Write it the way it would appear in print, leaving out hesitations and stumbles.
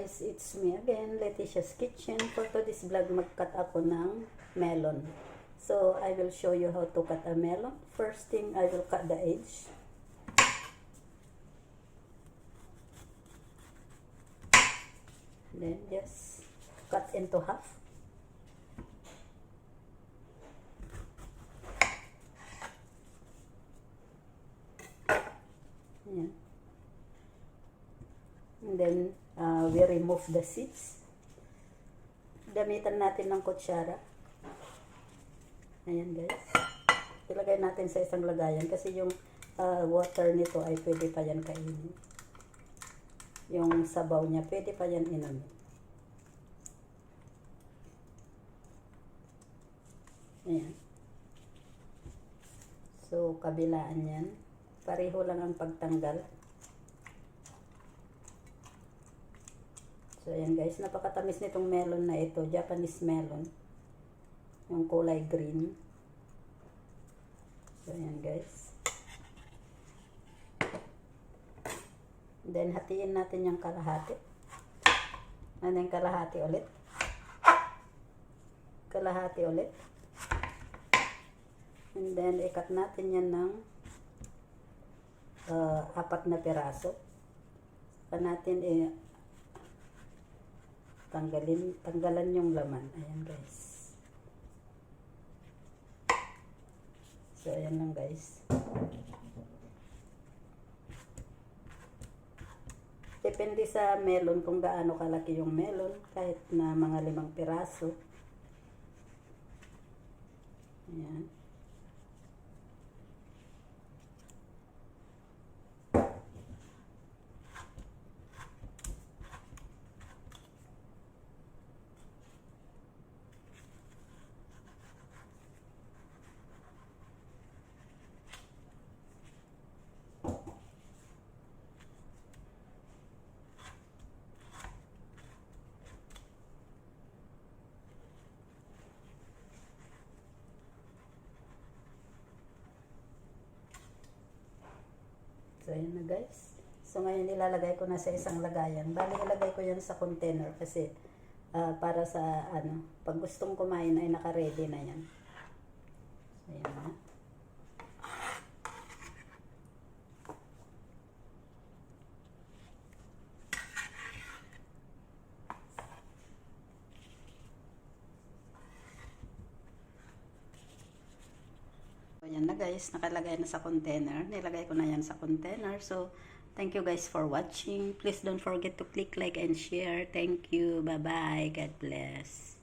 guys, it's me again, Leticia's Kitchen. For today's vlog, mag-cut ako ng melon. So, I will show you how to cut a melon. First thing, I will cut the edge. Then, just cut into half. Ayan. And then, we remove the seeds. Gamitan natin ng kutsara. Ayan guys. Ilagay natin sa isang lagayan kasi yung water nito ay pwede pa yan kainin. Yung sabaw niya, pwede pa yan inumin. Ayan. So, kabilaan yan. Pareho lang ang pagtanggal. So, ayan guys, napakatamis nitong melon na ito, Japanese melon. Yung kulay green. So, ayan guys. Then, hatiin natin yung kalahati. Ano yung kalahati ulit? Kalahati ulit. And then, ikat natin yan ng 4 na piraso. Saka natin tanggalan yung laman. Ayan guys. So ayan lang guys. Depende sa melon kung gaano kalaki yung melon, kahit na mga 5 piraso. Ayan. So, ayan na guys. So, ngayon ilalagay ko na sa isang lagayan. Bali, ilagay ko yan sa container kasi para sa, pag gustong kumain ay naka-ready na yan. So, ayan na. Ayan na guys, nakalagay na sa container. Nilagay ko na yan sa container. So, thank you guys for watching. Please don't forget to click like and share. Thank you. Bye-bye. God bless.